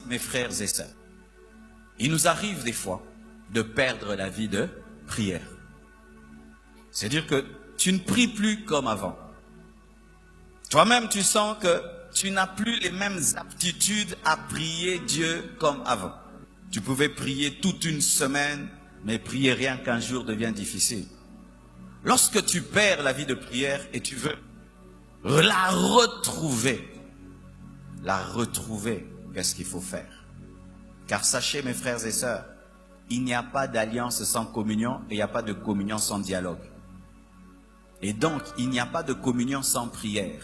mes frères et sœurs, il nous arrive des fois de perdre la vie de prière. C'est-à-dire que tu ne pries plus comme avant. Toi-même, tu sens que tu n'as plus les mêmes aptitudes à prier Dieu comme avant. Tu pouvais prier toute une semaine, mais prier rien qu'un jour devient difficile. Lorsque tu perds la vie de prière et tu veux la retrouver, qu'est-ce qu'il faut faire? Car sachez, mes frères et sœurs, il n'y a pas d'alliance sans communion et il n'y a pas de communion sans dialogue. Et donc, il n'y a pas de communion sans prière.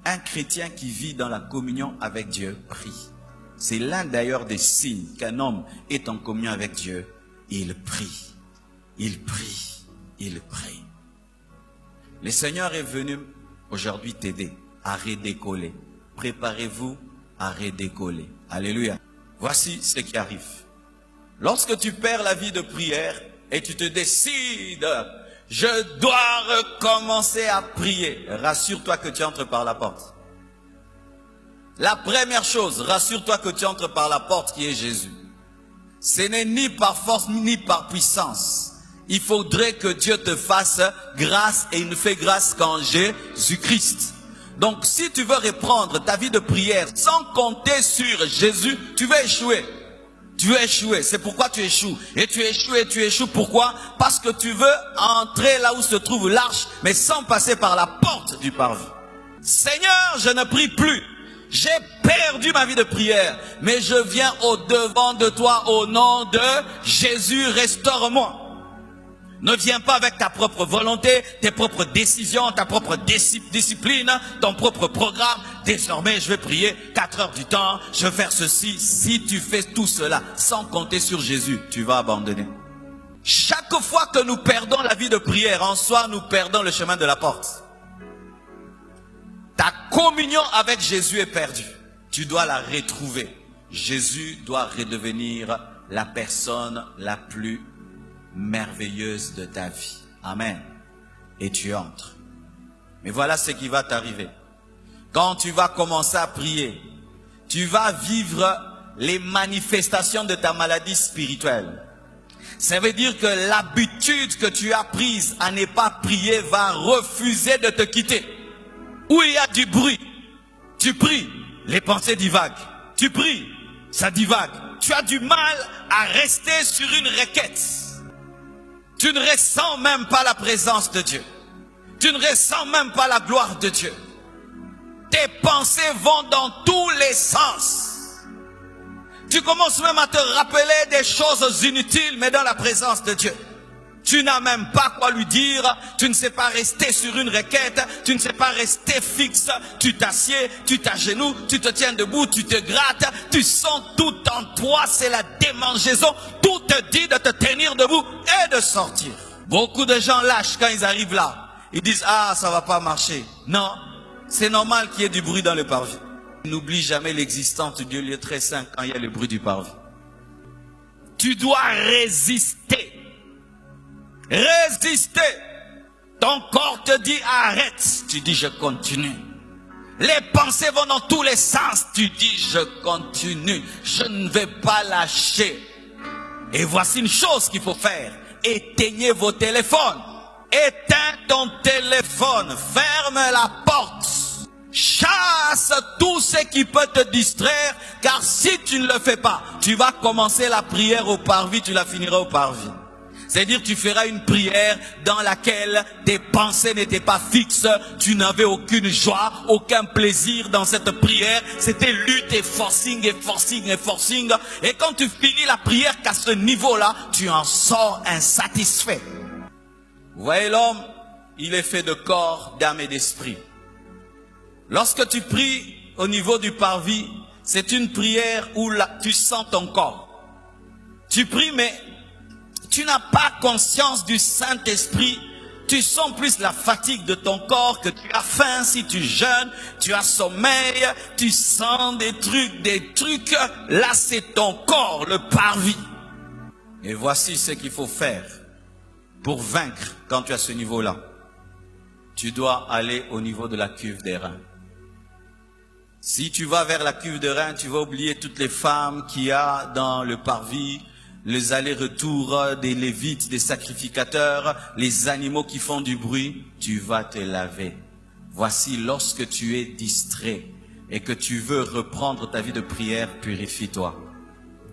Un chrétien qui vit dans la communion avec Dieu prie. C'est l'un d'ailleurs des signes qu'un homme est en communion avec Dieu. Il prie, il prie, il prie. Le Seigneur est venu aujourd'hui t'aider à redécoller. Préparez-vous à redécoller. Alléluia. Voici ce qui arrive. Lorsque tu perds la vie de prière et tu te décides, je dois recommencer à prier. Rassure-toi que tu entres par la porte. La première chose, rassure-toi que tu entres par la porte qui est Jésus. Ce n'est ni par force ni par puissance. Il faudrait que Dieu te fasse grâce et il ne fait grâce qu'en Jésus-Christ. Donc si tu veux reprendre ta vie de prière sans compter sur Jésus, tu vas échouer. Tu veux échouer, c'est pourquoi tu échoues. Et tu échoues, pourquoi? Parce que tu veux entrer là où se trouve l'arche, mais sans passer par la porte du parvis. Seigneur, je ne prie plus. J'ai perdu ma vie de prière, mais je viens au devant de toi au nom de Jésus, restaure-moi. Ne viens pas avec ta propre volonté, tes propres décisions, ta propre discipline, ton propre programme. Désormais, je vais prier 4 heures du temps, je vais faire ceci. Si tu fais tout cela sans compter sur Jésus, tu vas abandonner. Chaque fois que nous perdons la vie de prière, en soi, nous perdons le chemin de la porte. Ta communion avec Jésus est perdue. Tu dois la retrouver. Jésus doit redevenir la personne la plus merveilleuse de ta vie. Amen. Et tu entres. Mais voilà ce qui va t'arriver. Quand tu vas commencer à prier, tu vas vivre les manifestations de ta maladie spirituelle. Ça veut dire que l'habitude que tu as prise à ne pas prier va refuser de te quitter. Où il y a du bruit, tu pries, les pensées divaguent. Tu pries, ça divague. Tu as du mal à rester sur une requête. Tu ne ressens même pas la présence de Dieu. Tu ne ressens même pas la gloire de Dieu. Tes pensées vont dans tous les sens. Tu commences même à te rappeler des choses inutiles, mais dans la présence de Dieu. Tu n'as même pas quoi lui dire. Tu ne sais pas rester sur une requête. Tu ne sais pas rester fixe. Tu t'assieds, tu t'agenouilles, tu te tiens debout, tu te grattes. Tu sens tout en toi, c'est la démangeaison. Tout te dit de te tenir debout et de sortir. Beaucoup de gens lâchent quand ils arrivent là. Ils disent, ah, ça va pas marcher. Non, c'est normal qu'il y ait du bruit dans le parvis. N'oublie jamais l'existence du lieu très saint quand il y a le bruit du parvis. Tu dois résister. Résister. Ton corps te dit arrête. Tu dis je continue. Les pensées vont dans tous les sens. Tu dis je continue. Je ne vais pas lâcher. Et voici une chose qu'il faut faire. Éteignez vos téléphones. Éteins ton téléphone. Ferme la porte. Chasse tout ce qui peut te distraire. Car si tu ne le fais pas, tu vas commencer la prière au parvis. Tu la finiras au parvis. C'est-à-dire tu feras une prière dans laquelle tes pensées n'étaient pas fixes, tu n'avais aucune joie, aucun plaisir dans cette prière. C'était lutte et forcing et forcing et forcing. Et quand tu finis la prière qu'à ce niveau-là, tu en sors insatisfait. Vous voyez, l'homme, il est fait de corps, d'âme et d'esprit. Lorsque tu pries au niveau du parvis, c'est une prière où tu sens ton corps. Tu pries mais tu n'as pas conscience du Saint-Esprit. Tu sens plus la fatigue de ton corps, que tu as faim si tu jeûnes, tu as sommeil, tu sens des trucs. Là, c'est ton corps, le parvis. Et voici ce qu'il faut faire pour vaincre quand tu as ce niveau-là. Tu dois aller au niveau de la cuve des reins. Si tu vas vers la cuve de rein, tu vas oublier toutes les femmes qu'il y a dans le parvis, les allers-retours des lévites, des sacrificateurs, les animaux qui font du bruit. Tu vas te laver. Voici, lorsque tu es distrait et que tu veux reprendre ta vie de prière, purifie-toi.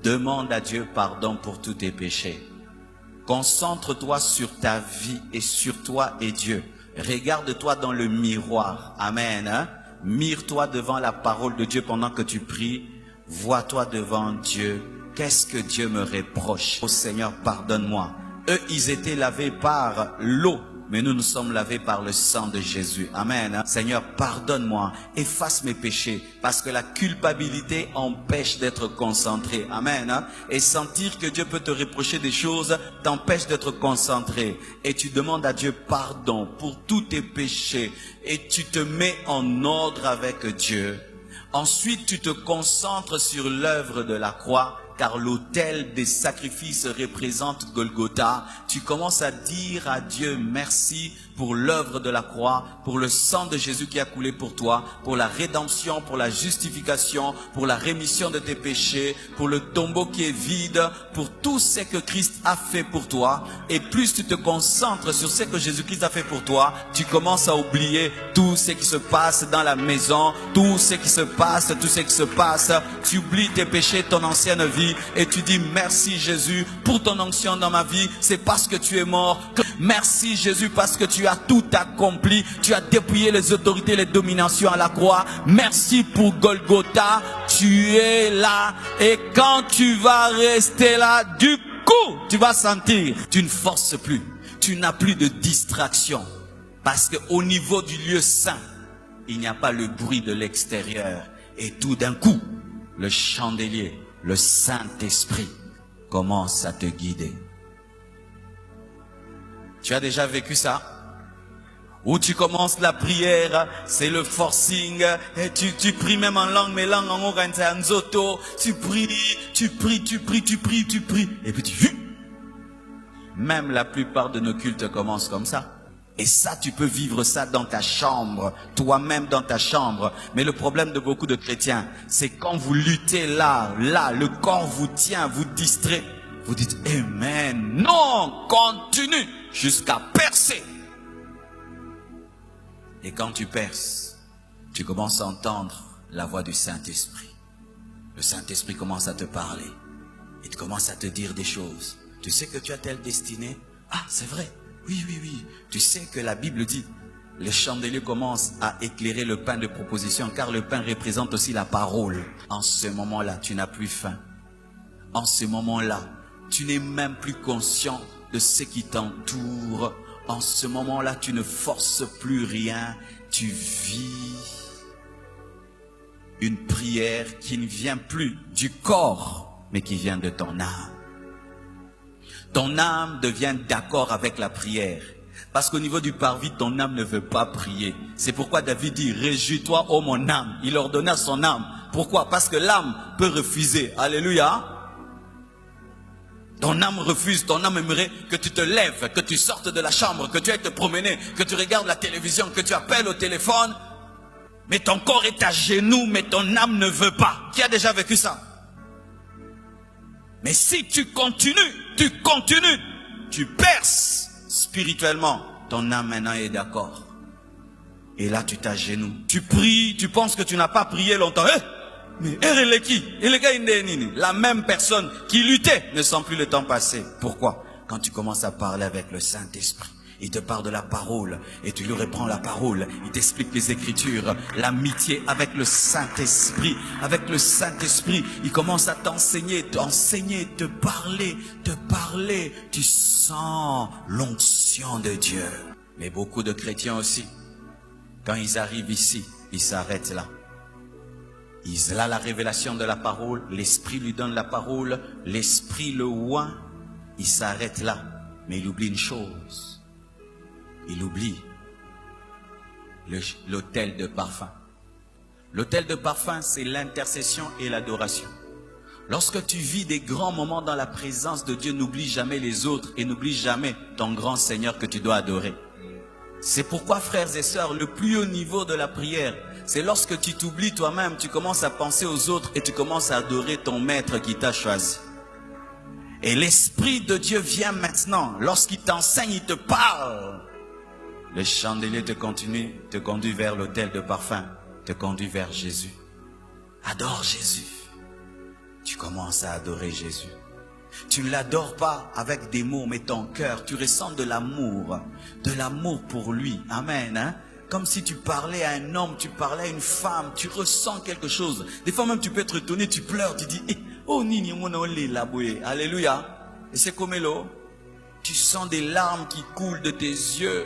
Demande à Dieu pardon pour tous tes péchés. Concentre-toi sur ta vie et sur toi et Dieu. Regarde-toi dans le miroir. Amen. Hein? Mire-toi devant la parole de Dieu pendant que tu pries. Vois-toi devant Dieu. Qu'est-ce que Dieu me reproche? Oh Seigneur, pardonne-moi. Eux, ils étaient lavés par l'eau, mais nous sommes lavés par le sang de Jésus. Amen. Seigneur, pardonne-moi, efface mes péchés, parce que la culpabilité empêche d'être concentré. Amen. Et sentir que Dieu peut te reprocher des choses t'empêche d'être concentré. Et tu demandes à Dieu pardon pour tous tes péchés. Et tu te mets en ordre avec Dieu. Ensuite, tu te concentres sur l'œuvre de la croix, car l'autel des sacrifices représente Golgotha. Tu commences à dire à Dieu merci pour l'œuvre de la croix, pour le sang de Jésus qui a coulé pour toi, pour la rédemption, pour la justification, pour la rémission de tes péchés, pour le tombeau qui est vide, pour tout ce que Christ a fait pour toi. Et plus tu te concentres sur ce que Jésus-Christ a fait pour toi, tu commences à oublier tout ce qui se passe dans la maison, tout ce qui se passe, Tu oublies tes péchés, ton ancienne vie, et tu dis merci Jésus pour ton onction dans ma vie. C'est parce que tu es mort. Merci Jésus parce que tu as tout accompli. Tu as dépouillé les autorités, les dominations à la croix. Merci pour Golgotha. Tu es là. Et quand tu vas rester là, du coup, tu vas sentir, tu ne forces plus. Tu n'as plus de distraction. Parce qu'au niveau du lieu saint, il n'y a pas le bruit de l'extérieur. Et tout d'un coup, le chandelier, le Saint-Esprit commence à te guider. Tu as déjà vécu ça? Où tu commences la prière, c'est le forcing, et tu pries même en langue, mais langue en oranzoto, tu pries, et puis même la plupart de nos cultes commencent comme ça. Et ça, tu peux vivre ça dans ta chambre, toi-même dans ta chambre. Mais le problème de beaucoup de chrétiens, c'est quand vous luttez là, le corps vous tient, vous distrait. Vous dites, Amen. Non, continue jusqu'à percer. Et quand tu perces, tu commences à entendre la voix du Saint-Esprit. Le Saint-Esprit commence à te parler. Il commence à te dire des choses. Tu sais que tu as telle destinée? Ah, c'est vrai. Oui. Tu sais que la Bible dit, le chandelier commence à éclairer le pain de proposition, car le pain représente aussi la parole. En ce moment-là, tu n'as plus faim. En ce moment-là, tu n'es même plus conscient de ce qui t'entoure. En ce moment-là, tu ne forces plus rien. Tu vis une prière qui ne vient plus du corps, mais qui vient de ton âme. Ton âme devient d'accord avec la prière. Parce qu'au niveau du parvis, ton âme ne veut pas prier. C'est pourquoi David dit, réjouis-toi, ô mon âme. Il ordonna à son âme. Pourquoi? Parce que l'âme peut refuser. Alléluia. Ton âme refuse, ton âme aimerait que tu te lèves, que tu sortes de la chambre, que tu ailles te promener, que tu regardes la télévision, que tu appelles au téléphone. Mais ton corps est à genoux, mais ton âme ne veut pas. Qui a déjà vécu ça? Mais si tu continues, tu perces spirituellement, ton âme maintenant est d'accord. Et là tu t'agenouilles. Tu pries, tu penses que tu n'as pas prié longtemps. Mais la même personne qui luttait ne sent plus le temps passer. Pourquoi? Quand tu commences à parler avec le Saint-Esprit, il te parle de la parole et tu lui reprends la parole. Il t'explique les Écritures, l'amitié avec le Saint-Esprit. Avec le Saint-Esprit, il commence à t'enseigner, te parler. Tu sens l'onction de Dieu. Mais beaucoup de chrétiens aussi, quand ils arrivent ici, ils s'arrêtent là. Il a la révélation de la parole, l'Esprit lui donne la parole, l'Esprit le oint, il s'arrête là. Mais il oublie une chose. Il oublie l'autel de parfum. L'autel de parfum, c'est l'intercession et l'adoration. Lorsque tu vis des grands moments dans la présence de Dieu, n'oublie jamais les autres et n'oublie jamais ton grand Seigneur que tu dois adorer. C'est pourquoi, frères et sœurs, le plus haut niveau de la prière, C'est lorsque tu t'oublies toi-même, tu commences à penser aux autres et tu commences à adorer ton maître qui t'a choisi. Et l'Esprit de Dieu vient maintenant. Lorsqu'il t'enseigne, il te parle. Le chandelier te conduit vers l'autel de parfum, te conduit vers Jésus. Adore Jésus. Tu commences à adorer Jésus. Tu ne l'adores pas avec des mots, mais ton cœur, tu ressens de l'amour pour lui. Amen. Hein? Comme si tu parlais à un homme, tu parlais à une femme, tu ressens quelque chose. Des fois même tu peux être étonné, tu pleures, tu dis, oh nini mona ole laboué. Alléluia. Et c'est comme l'eau. Tu sens des larmes qui coulent de tes yeux.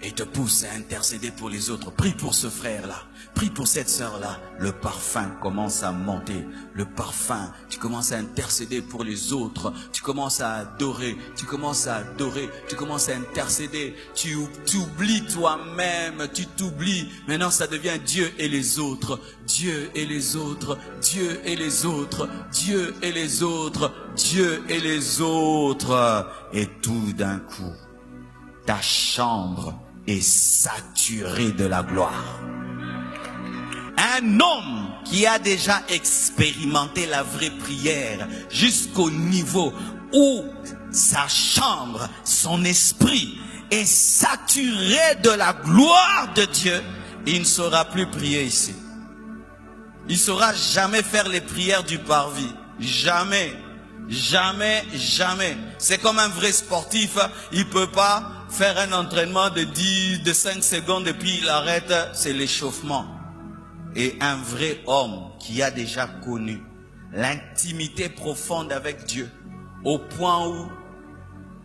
Et il te pousse à intercéder pour les autres. Prie pour ce frère-là. Prie pour cette sœur-là. Le parfum commence à monter. Le parfum, tu commences à intercéder pour les autres. Tu commences à adorer. Tu commences à adorer. Tu commences à intercéder. Tu t'oublies toi-même. Tu t'oublies. Maintenant, ça devient Dieu et les autres. Dieu et les autres. Dieu et les autres. Dieu et les autres. Dieu et les autres. Et tout d'un coup, ta chambre est saturé de la gloire. Un homme qui a déjà expérimenté la vraie prière jusqu'au niveau où sa chambre, son esprit est saturé de la gloire de Dieu, il ne saura plus prier ici. Il ne saura jamais faire les prières du parvis. Jamais. Jamais, jamais. C'est comme un vrai sportif, il ne peut pas faire un entraînement de 5 secondes et puis il arrête, c'est l'échauffement. Et un vrai homme qui a déjà connu l'intimité profonde avec Dieu, au point où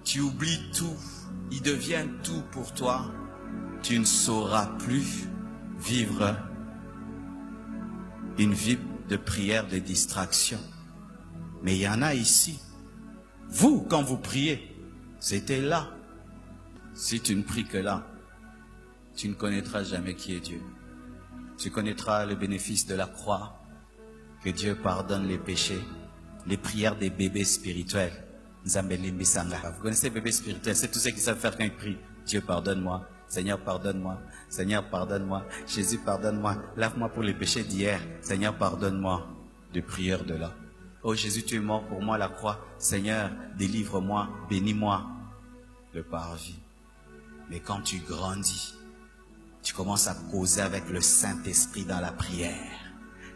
tu oublies tout, il devient tout pour toi, tu ne sauras plus vivre une vie de prière, de distraction. Mais il y en a ici. Vous, quand vous priez, c'était là. Si tu ne pries que là, tu ne connaîtras jamais qui est Dieu. Tu connaîtras le bénéfice de la croix, que Dieu pardonne les péchés, les prières des bébés spirituels. Vous connaissez les bébés spirituels, c'est tous ceux qui savent faire quand ils prient. Dieu pardonne-moi, Seigneur pardonne-moi, Seigneur pardonne-moi, Jésus pardonne-moi, lave-moi pour les péchés d'hier, Seigneur pardonne-moi. Des prières de là. Oh Jésus, tu es mort pour moi à la croix. Seigneur, délivre-moi, bénis-moi. Le parvis. Mais quand tu grandis, tu commences à causer avec le Saint-Esprit dans la prière.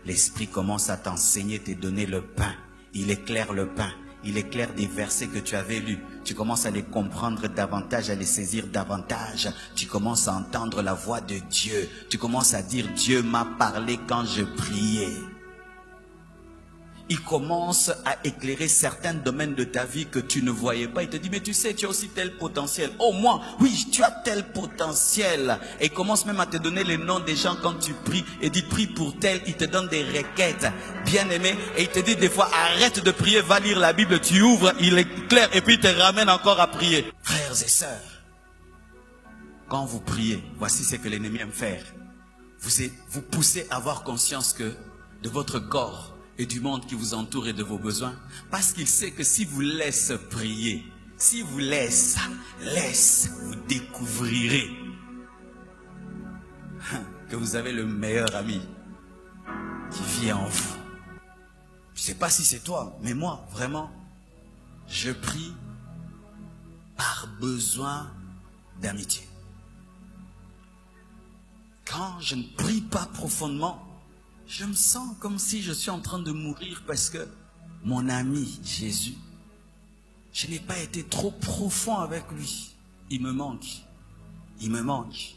L'Esprit commence à t'enseigner, te donner le pain. Il éclaire le pain. Il éclaire des versets que tu avais lus. Tu commences à les comprendre davantage, à les saisir davantage. Tu commences à entendre la voix de Dieu. Tu commences à dire, Dieu m'a parlé quand je priais. Il commence à éclairer certains domaines de ta vie que tu ne voyais pas. Il te dit, mais tu sais, tu as aussi tel potentiel. Oh, moi, oui, tu as tel potentiel. Et il commence même à te donner les noms des gens quand tu pries. Et dit, prie pour tel. Il te donne des requêtes. Bien aimé. Et il te dit des fois, arrête de prier, va lire la Bible. Tu ouvres, il éclaire et puis il te ramène encore à prier. Frères et sœurs, quand vous priez, voici ce que l'ennemi aime faire. Vous poussez à avoir conscience que de votre corps et du monde qui vous entoure et de vos besoins. Parce qu'il sait que si vous laisse prier, si vous laisse, vous découvrirez que vous avez le meilleur ami qui vit en vous. Je ne sais pas si c'est toi, mais moi, vraiment, je prie par besoin d'amitié. Quand je ne prie pas profondément, je me sens comme si je suis en train de mourir parce que mon ami Jésus, je n'ai pas été trop profond avec lui. Il me manque. Il me manque.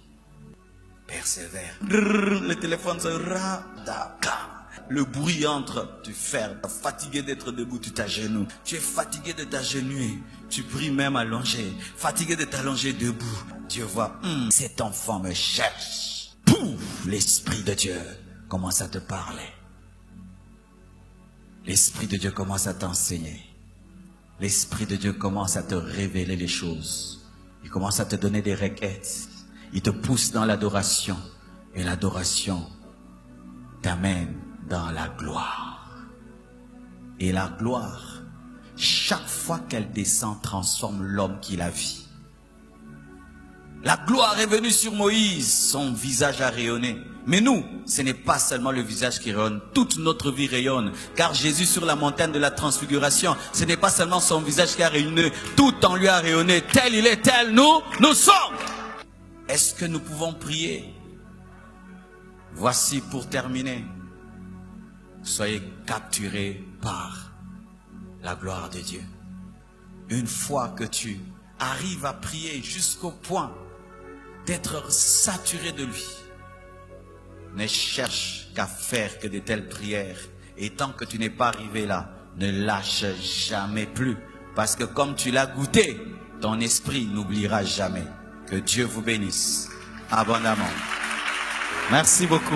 Persévère. Le téléphone se radaka. Le bruit entre. Tu fermes. Tu es fatigué d'être debout, tu t'agenouilles. Tu es fatigué de t'agenouiller. Tu pries même allongé. Fatigué de t'allonger debout. Dieu voit, cet enfant me cherche. Pouf, l'Esprit de Dieu commence à te parler. L'Esprit de Dieu commence à t'enseigner. L'Esprit de Dieu commence à te révéler les choses. Il commence à te donner des requêtes. Il te pousse dans l'adoration. Et l'adoration t'amène dans la gloire. Et la gloire, chaque fois qu'elle descend, transforme l'homme qui la vit. La gloire est venue sur Moïse, son visage a rayonné. Mais nous, ce n'est pas seulement le visage qui rayonne, toute notre vie rayonne. Car Jésus sur la montagne de la transfiguration, ce n'est pas seulement son visage qui a rayonné, tout en lui a rayonné. Tel il est, tel nous sommes. Est-ce que nous pouvons prier? Voici pour terminer. Soyez capturés par la gloire de Dieu. Une fois que tu arrives à prier jusqu'au point d'être saturé de lui, ne cherche qu'à faire que de telles prières. Et tant que tu n'es pas arrivé là, ne lâche jamais plus. Parce que comme tu l'as goûté, ton esprit n'oubliera jamais. Que Dieu vous bénisse abondamment. Merci beaucoup.